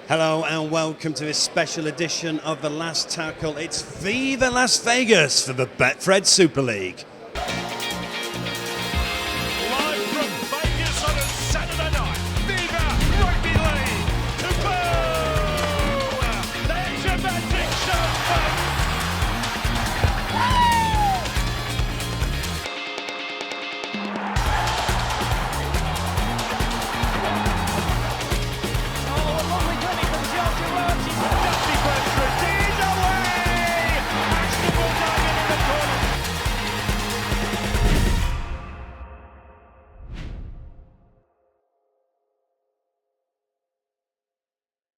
Hello and welcome to this special edition of The Last Tackle. It's VIVA Las Vegas for the Betfred Super League. Live from Vegas on a Saturday night, VIVA Rugby League. Boo! There's your magic shot, folks.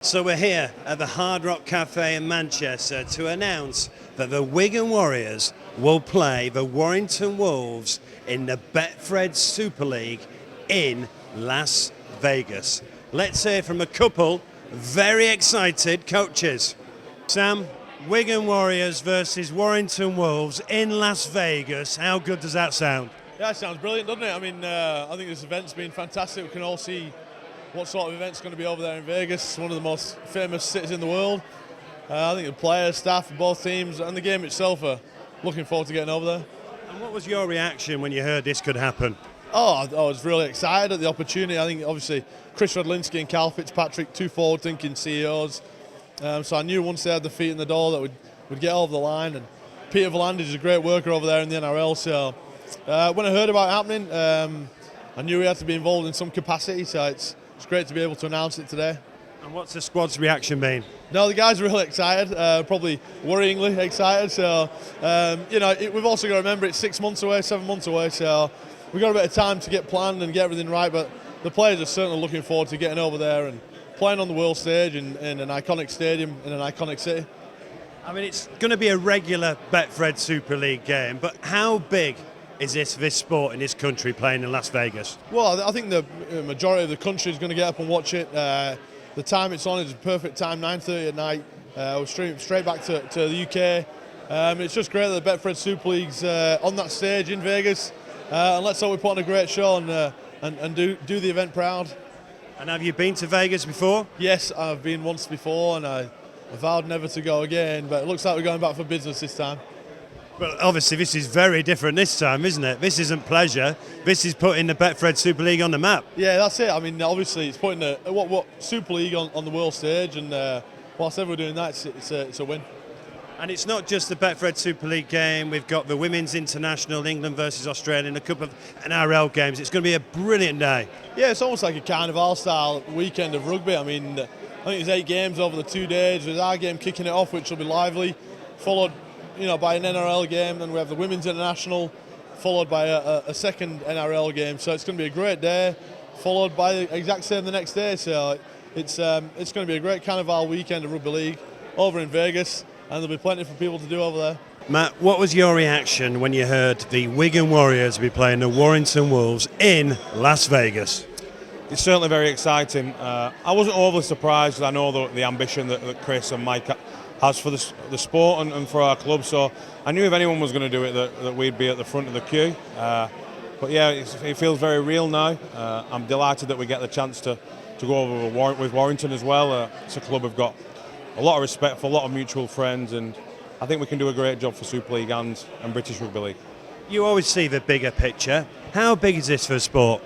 So we're here at the Hard Rock Cafe in Manchester to announce that the Wigan Warriors will play the Warrington Wolves in the Betfred Super League in Las Vegas. Let's hear from a couple very excited coaches. Sam, Wigan Warriors versus Warrington Wolves in Las Vegas. How good does that sound? Yeah, it sounds brilliant, doesn't it? I mean, I think this event's been fantastic. We can all see what sort of event's going to be over there in Vegas, one of the most famous cities in the world. I think the players, staff, both teams, and the game itself are looking forward to getting over there. And what was your reaction when you heard this could happen? Oh, I was really excited at the opportunity. I think obviously Chris Rodlinski and Carl Fitzpatrick, two forward-thinking CEOs. So I knew once they had the feet in the door that we'd get over the line. And Peter Volandis is a great worker over there in the NRL. So when I heard about it happening, I knew we had to be involved in some capacity. So it's great to be able to announce it today. And what's the squad's reaction been? No, the guys are really excited, probably worryingly excited. So, we've also got to remember it's 6 months away, 7 months away. So we've got a bit of time to get planned and get everything right. But the players are certainly looking forward to getting over there and playing on the world stage in an iconic stadium in an iconic city. I mean, it's going to be a regular Betfred Super League game, but how big is this sport in this country playing in Las Vegas? Well, I think the majority of the country is going to get up and watch it. The time it's on is a perfect time, 9:30 at night. We're streaming straight back to the UK. It's just great that the Betfred Super League's on that stage in Vegas. And let's hope we put on a great show and do the event proud. And have you been to Vegas before? Yes, I've been once before, and I vowed never to go again. But it looks like we're going back for business this time. Well, obviously this is very different this time, isn't it? This isn't pleasure. This is putting the Betfred Super League on the map. Yeah, that's it. I mean, obviously it's putting what Super League on the world stage, and whilst ever we're doing that, it's a win. And it's not just the Betfred Super League game. We've got the Women's International, England versus Australia, and a couple of NRL games. It's going to be a brilliant day. Yeah, it's almost like a carnival-style weekend of rugby. I mean, I think there's 8 games over the 2 days. There's our game kicking it off, which will be lively, followed by an NRL game. Then we have the Women's International, followed by a second NRL game. So it's going to be a great day, followed by the exact same the next day. So it's going to be a great carnival weekend of rugby league over in Vegas, and there'll be plenty for people to do over there. Matt, what was your reaction when you heard the Wigan Warriors be playing the Warrington Wolves in Las Vegas? It's certainly very exciting. I wasn't overly surprised because I know the ambition that Chris and Mike has for the sport and for our club. So I knew if anyone was going to do it that we'd be at the front of the queue. But yeah, it feels very real now. I'm delighted that we get the chance to go over with Warrington as well. It's a club we've got a lot of respect for, a lot of mutual friends, and I think we can do a great job for Super League and British Rugby League. You always see the bigger picture. How big is this for sport?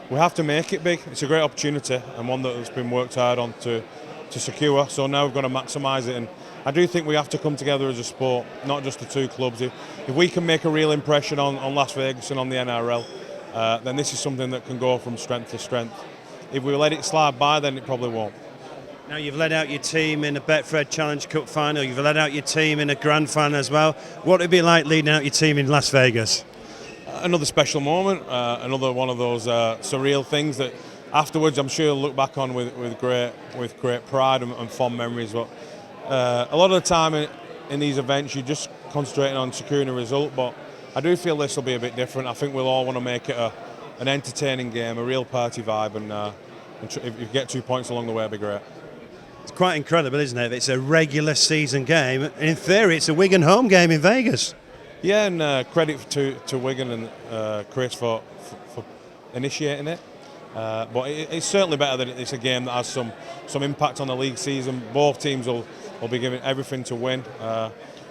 We have to make it big. It's a great opportunity and one that's been worked hard on to secure. So now we've got to maximise it, and I do think we have to come together as a sport, not just the two clubs. If we can make a real impression on Las Vegas and on the NRL, then this is something that can go from strength to strength. If we let it slide by, then it probably won't. Now you've led out your team in a Betfred Challenge Cup final, you've led out your team in a grand final as well. What would it be like leading out your team in Las Vegas? Another special moment, another one of those surreal things that afterwards I'm sure you'll look back on with great pride and fond memories. But a lot of the time in these events you're just concentrating on securing a result, but I do feel this will be a bit different. I think we'll all want to make it an entertaining game, a real party vibe, and if you get 2 points along the way, it'd be great. It's quite incredible, isn't it? It's a regular season game. In theory, it's a Wigan home game in Vegas. Yeah, and credit to Wigan and Chris for initiating it. But it's certainly better that it's a game that has some impact on the league season. Both teams will be giving everything to win,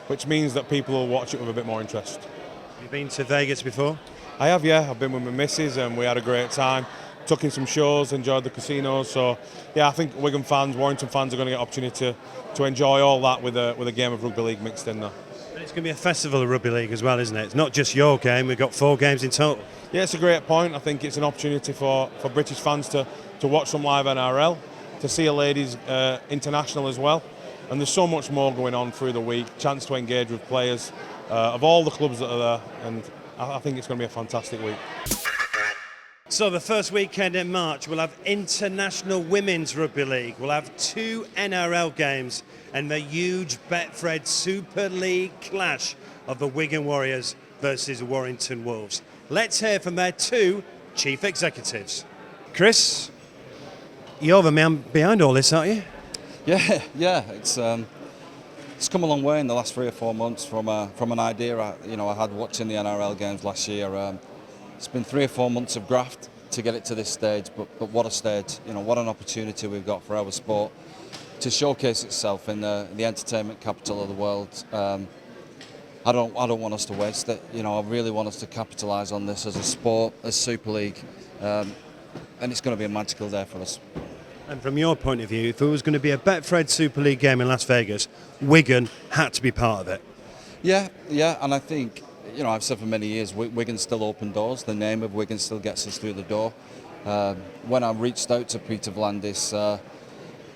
which means that people will watch it with a bit more interest. Have you been to Vegas before? I have, yeah. I've been with my missus and we had a great time. Took in some shows, enjoyed the casinos. So, yeah, I think Wigan fans, Warrington fans are going to get an opportunity to enjoy all that with a game of Rugby League mixed in there. And it's going to be a festival of Rugby League as well, isn't it? It's not just your game. We've got 4 games in total. Yeah, it's a great point. I think it's an opportunity for British fans to watch some live NRL, to see a ladies international as well. And there's so much more going on through the week. Chance to engage with players of all the clubs that are there. And I think it's going to be a fantastic week. So the first weekend in March, we'll have International Women's Rugby League. We'll have 2 NRL games and the huge Betfred Super League clash of the Wigan Warriors versus Warrington Wolves. Let's hear from their 2 chief executives. Chris, you're the man behind all this, aren't you? Yeah. It's come a long way in the last 3 or 4 months from an idea I had watching the NRL games last year. It's been 3 or 4 months of graft to get it to this stage, but what a stage! What an opportunity we've got for our sport to showcase itself in the entertainment capital of the world. I don't want us to waste it. I really want us to capitalise on this as a sport, as Super League, and it's going to be a magical day for us. And from your point of view, if there was going to be a Betfred Super League game in Las Vegas, Wigan had to be part of it. Yeah, and I think, I've said for many years, Wigan still open doors. The name of Wigan still gets us through the door. When I reached out to Peter Vlandis,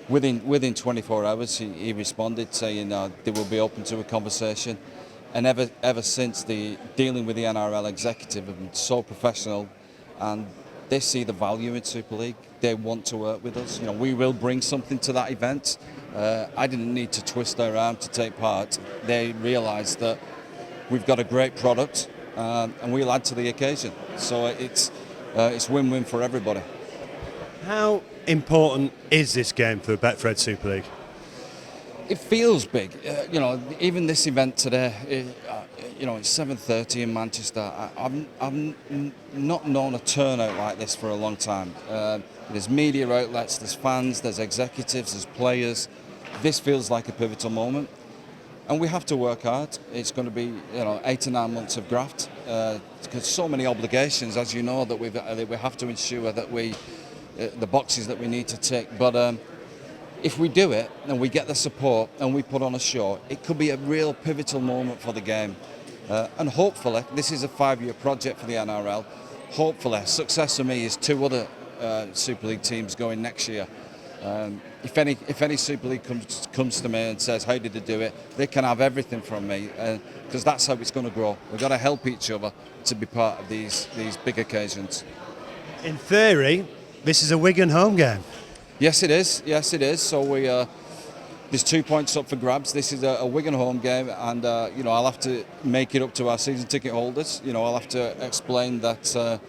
within 24 hours, he responded saying they will be open to a conversation. And ever since, the dealing with the NRL executive have been so professional, and they see the value in Super League. They want to work with us. We will bring something to that event. I didn't need to twist their arm to take part. They realised that we've got a great product, and we'll add to the occasion. So it's win-win for everybody. How important is this game for Betfred Super League? It feels big. Even this event today, it's 7:30 in Manchester. I've not known a turnout like this for a long time. There's media outlets, there's fans, there's executives, there's players. This feels like a pivotal moment. And we have to work hard. It's going to be 8 to 9 months of graft, because so many obligations, as you know, that we have to ensure that the boxes that we need to tick. But if we do it and we get the support and we put on a show, it could be a real pivotal moment for the game. And hopefully, this is a 5-year project for the NRL. Hopefully, success for me is 2 other Super League teams going next year. If any Super League comes to me and says, how did they do it, they can have everything from me, because that's how it's going to grow. We've got to help each other to be part of these big occasions. In theory, this is a Wigan home game. Yes, it is. So there's 2 points up for grabs. This is a Wigan home game, and I'll have to make it up to our season ticket holders. I'll have to explain that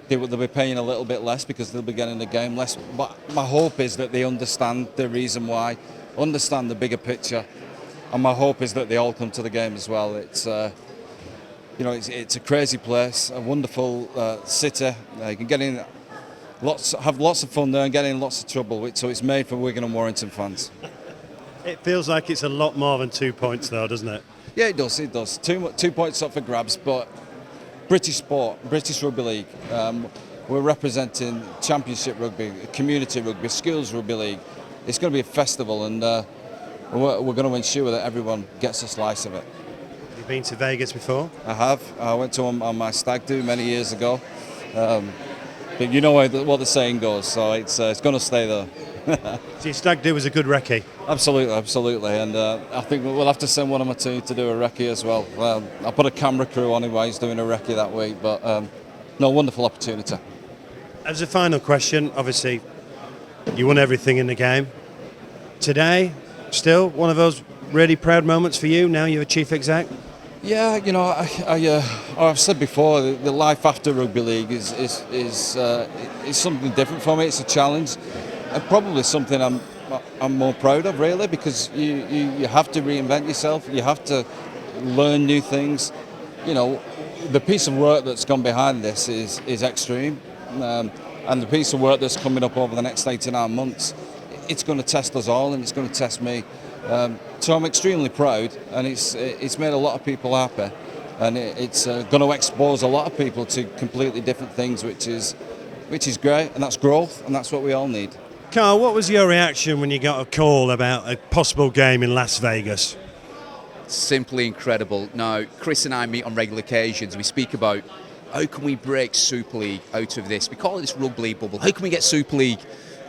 they'll be paying a little bit less because they'll be getting the game less. But my hope is that they understand the reason why, understand the bigger picture, and my hope is that they all come to the game as well. It's it's a crazy place, a wonderful city. You can get in. Have lots of fun there and get in lots of trouble. So it's made for Wigan and Warrington fans. It feels like it's a lot more than 2 points, though, doesn't it? Yeah, it does. 2 points up for grabs, but British sport, British Rugby League. We're representing Championship Rugby, Community Rugby, Skills Rugby League. It's going to be a festival, and we're going to ensure that everyone gets a slice of it. Have you been to Vegas before? I have. I went to on my stag do many years ago. But you know what the saying goes, so it's going to stay there. So your stag do was a good recce? Absolutely, and I think we'll have to send one of my team to do a recce as well. I'll put a camera crew on him while he's doing a recce that week, but wonderful opportunity. As a final question, obviously, you won everything in the game. Today, still one of those really proud moments for you, now you're a chief exec? Yeah, I've said before, the life after Rugby League is something different for me. It's a challenge, and probably something I'm more proud of, really, because you have to reinvent yourself. You have to learn new things. The piece of work that's gone behind this is extreme. and the piece of work that's coming up over the next 89 months, it's going to test us all, and it's going to test me. So I'm extremely proud, and it's made a lot of people happy, and it's going to expose a lot of people to completely different things, which is great, and that's growth, and that's what we all need. Carl, what was your reaction when you got a call about a possible game in Las Vegas? Simply incredible. Now, Chris and I meet on regular occasions. We speak about how can we break Super League out of this? We call it this Rugby League bubble. How can we get Super League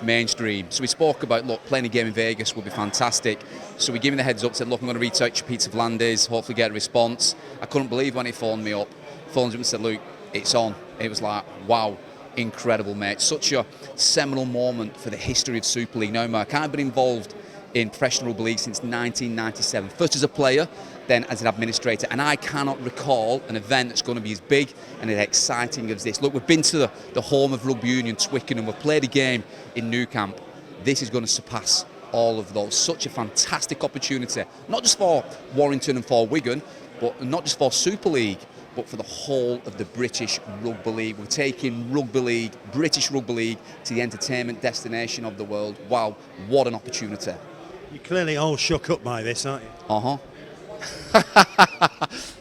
mainstream? So we spoke about, look, playing a game in Vegas would be fantastic. So we gave him the heads up, said, look, I'm going to reach out to Peter Vlandis, hopefully get a response. I couldn't believe when he phoned me up. Phoned him and said, look, it's on. It was like, wow, incredible, mate. Such a seminal moment for the history of Super League. Now, Mark, I've been involved in professional rugby league since 1997. First as a player, then as an administrator, and I cannot recall an event that's going to be as big and as exciting as this. Look, we've been to the home of rugby union, Twickenham, we've played a game in New Camp. This is going to surpass all of those. Such a fantastic opportunity, not just for Warrington and for Wigan, but not just for Super League, but for the whole of the British Rugby League. We're taking Rugby League, British Rugby League, to the entertainment destination of the world. Wow, what an opportunity. You're clearly all shook up by this, aren't you? Uh-huh.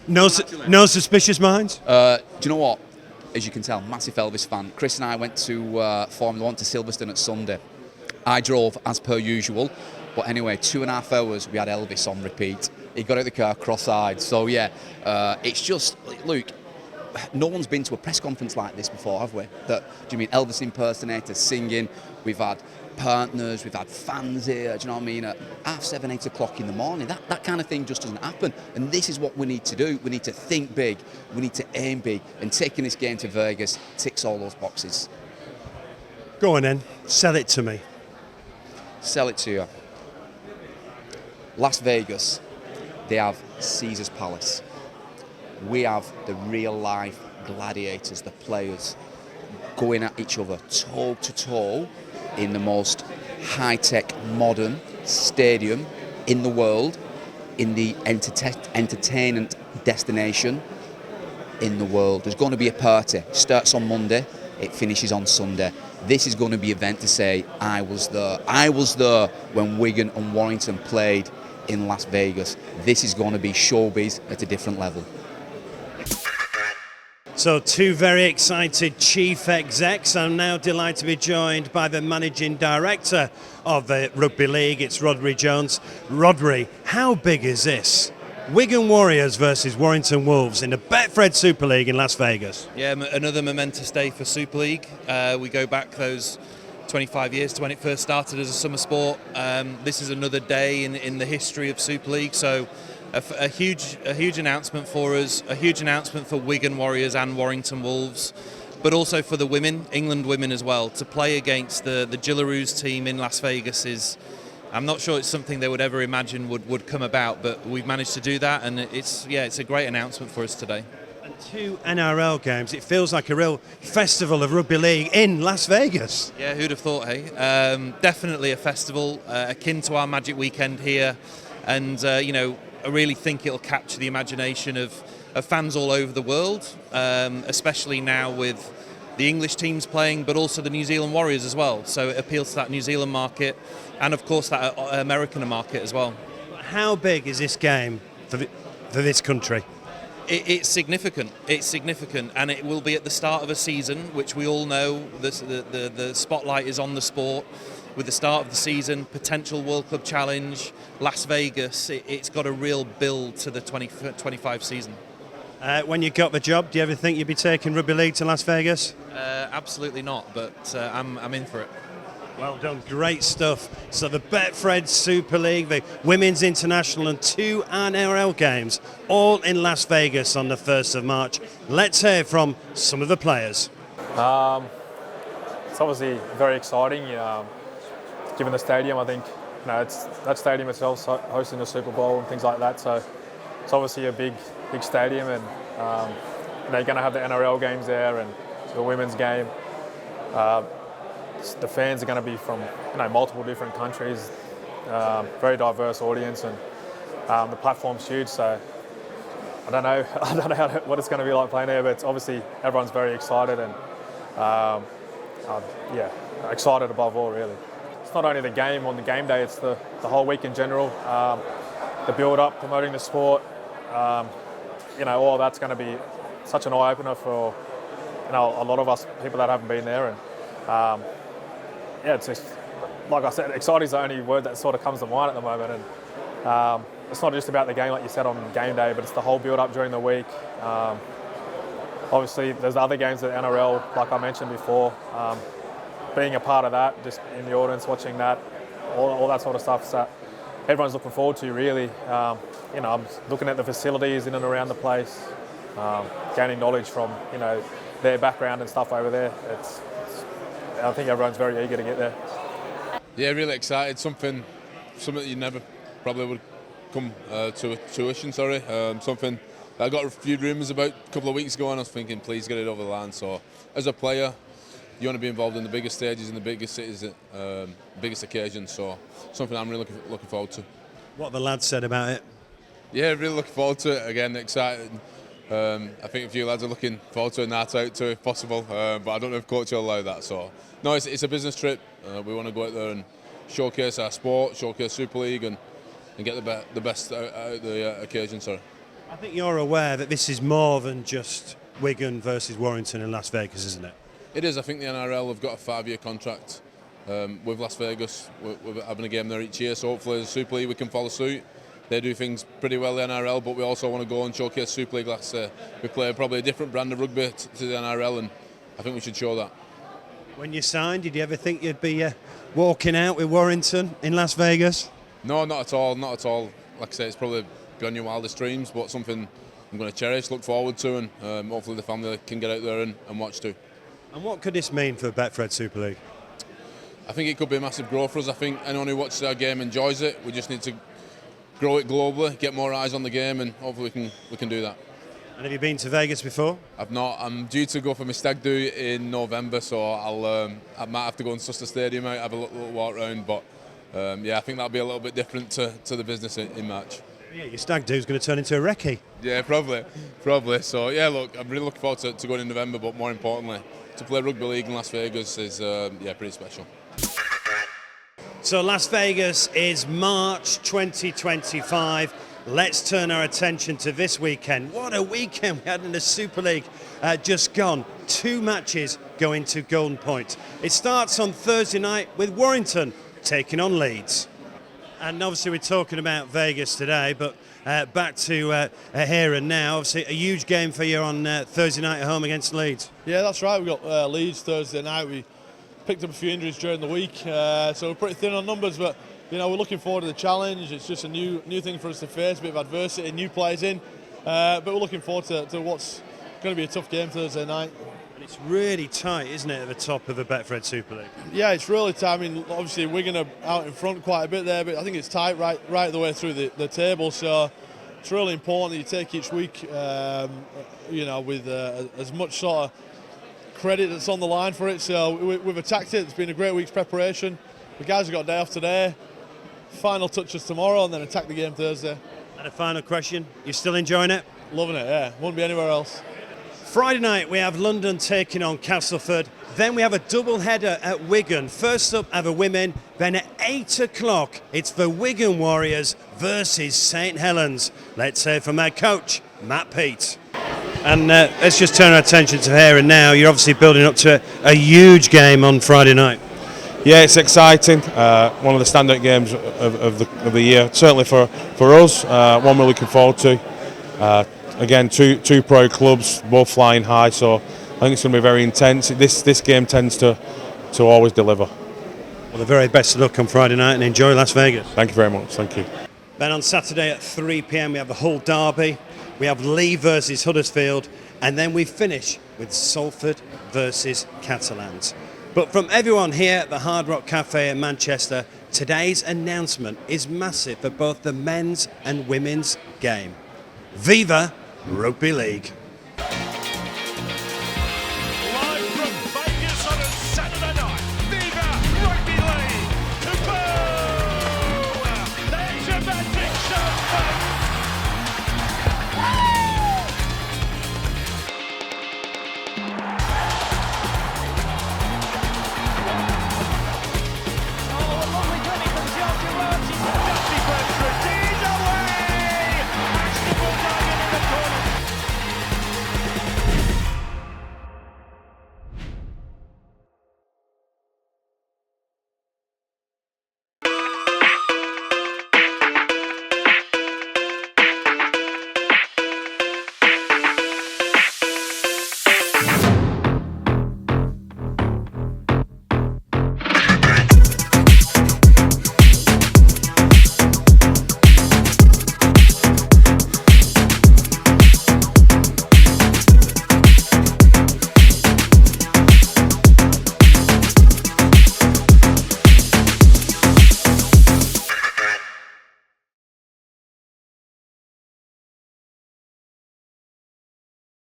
No suspicious minds? Do you know what? As you can tell, massive Elvis fan. Chris and I went to Formula 1 to Silverstone at Sunday. I drove as per usual, but anyway, 2.5 hours we had Elvis on repeat. He got out of the car cross-eyed. So yeah, it's just, look, no one's been to a press conference like this before, have we? Do you mean Elvis impersonators singing? We've had partners, we've had fans here, do you know what I mean? At 7:30, 8 o'clock in the morning, that kind of thing just doesn't happen. And this is what we need to do. We need to think big, we need to aim big, and taking this game to Vegas ticks all those boxes. Go on then, sell it to me. Sell it to you. Las Vegas, they have Caesar's Palace. We have the real life gladiators, the players, going at each other toe to toe in the most high-tech, modern stadium in the world, in the entertainment destination in the world. There's going to be a party. It starts on Monday, it finishes on Sunday. This is going to be an event to say, I was there. I was there when Wigan and Warrington played in Las Vegas. This is going to be showbiz at a different level. So two very excited chief execs. I'm now delighted to be joined by the managing director of the Rugby League. It's Rodri Jones. Rodri, how big is this? Wigan Warriors versus Warrington Wolves in the Betfred Super League in Las Vegas. Yeah, another momentous day for Super League. We go back those 25 years to when it first started as a summer sport. This is another day in the history of Super League. So a huge announcement for us, a huge announcement for Wigan Warriors and Warrington Wolves, but also for the women, England women as well, to play against the Gillaroos team in Las Vegas is, I'm not sure it's something they would ever imagine would come about, but we've managed to do that, and it's a great announcement for us today. And two NRL games. It feels like a real festival of rugby league in Las Vegas. Yeah, who'd have thought, hey? Definitely a festival akin to our Magic Weekend here, and I really think it'll capture the imagination of fans all over the world, especially now with the English teams playing, but also the New Zealand Warriors as well. So it appeals to that New Zealand market and, of course, that American market as well. How big is this game for this country? It's significant. It's significant, and it will be at the start of a season, which we all know the spotlight is on the sport. With the start of the season, potential World Club Challenge, Las Vegas, it's got a real build to the 2025 season. When you got the job, do you ever think you'd be taking rugby league to Las Vegas? Absolutely not, but I'm in for it. Well done, great stuff. So the Betfred Super League, the Women's International and two NRL games, all in Las Vegas on the 1st of March. Let's hear from some of the players. It's obviously very exciting. Given the stadium, I think it's that stadium itself hosting the Super Bowl and things like that. So it's obviously a big stadium, and they're going to have the NRL games there and the women's game. The fans are going to be from multiple different countries, very diverse audience, and the platform's huge. So I don't know what it's going to be like playing there, but obviously everyone's very excited, and yeah, excited above all, really. It's not only the game on the game day, it's the whole week in general. The build-up, promoting the sport, all that's going to be such an eye-opener for a lot of us people that haven't been there. And it's just, like I said, exciting is the only word that sort of comes to mind at the moment. And it's not just about the game, like you said, on game day, but it's the whole build-up during the week. Obviously, there's other games at NRL, like I mentioned before. Being a part of that, just in the audience, watching that, all that sort of stuff that everyone's looking forward to, really. I'm looking at the facilities in and around the place, gaining knowledge from, their background and stuff over there. I think everyone's very eager to get there. Yeah, really excited. Something that you never probably would come to tuition. Something that I got a few rumours about a couple of weeks ago, and I was thinking, please get it over the line. So, as a player, you want to be involved in the biggest stages, in the biggest cities, biggest occasions. So, something I'm really looking forward to. What the lads said about it? Yeah, really looking forward to it. Again, excited. I think a few lads are looking forward to a night out too, if possible. But I don't know if coach will allow that. So, no, it's a business trip. We want to go out there and showcase our sport, showcase Super League, and get the best out of the occasion. I think you're aware that this is more than just Wigan versus Warrington in Las Vegas, isn't it? It is. I think the NRL have got a 5-year contract with Las Vegas. We're having a game there each year, so hopefully as a Super League we can follow suit. They do things pretty well, the NRL, but we also want to go and showcase Super League. Like I say, we play probably a different brand of rugby to the NRL, and I think we should show that. When you signed, did you ever think you'd be walking out with Warrington in Las Vegas? No, not at all. Not at all. Like I say, it's probably beyond your wildest dreams, but something I'm going to cherish, look forward to, and hopefully the family can get out there and watch too. And what could this mean for Betfred Super League? I think it could be a massive growth for us. I think anyone who watches our game enjoys it. We just need to grow it globally, get more eyes on the game, and hopefully we can do that. And have you been to Vegas before? I've not. I'm due to go for my stag do in November, so I might have to go and suss the stadium out, have a little walk around. But I think that'll be a little bit different to the business in March. Yeah, your stag do is going to turn into a recce. Yeah, probably. So yeah, look, I'm really looking forward to going in November, but more importantly, to play Rugby League in Las Vegas is pretty special. So Las Vegas is March 2025. Let's turn our attention to this weekend. What a weekend we had in the Super League just gone. 2 matches going to Golden Point. It starts on Thursday night with Warrington taking on Leeds. And obviously we're talking about Vegas today, but back to here and now. Obviously a huge game for you on Thursday night at home against Leeds. Yeah, that's right. We've got Leeds Thursday night. We picked up a few injuries during the week, so we're pretty thin on numbers, but we're looking forward to the challenge. It's just a new thing for us to face, a bit of adversity, new players in, but we're looking forward to what's going to be a tough game Thursday night. And it's really tight, isn't it, at the top of the Betfred Super League? Yeah, it's really tight. I mean, obviously Wigan are out in front quite a bit there, but I think it's tight right the way through the table, so it's really important that you take each week, with as much sort of credit that's on the line for it. So we've attacked it. It's been a great week's preparation. The guys have got a day off today. Final touches tomorrow, and then attack the game Thursday. And a final question, you still enjoying it? Loving it, yeah. Wouldn't be anywhere else. Friday night we have London taking on Castleford. Then we have a double header at Wigan. First up are the women. Then at 8 o'clock it's the Wigan Warriors versus St Helens. Let's hear from our coach, Matt Peat. And let's just turn our attention to here and now. You're obviously building up to a huge game on Friday night. Yeah, it's exciting. One of the standout games of the year, certainly for us. One we're looking forward to. Again, two pro clubs, both flying high, so I think it's going to be very intense. This game tends to always deliver. Well, the very best of luck on Friday night and enjoy Las Vegas. Thank you very much. Thank you. Then on Saturday at 3 p.m. we have the Hull Derby. We have Lee versus Huddersfield, and then we finish with Salford versus Catalans. But from everyone here at the Hard Rock Cafe in Manchester, today's announcement is massive for both the men's and women's game. VIVA Rugby League.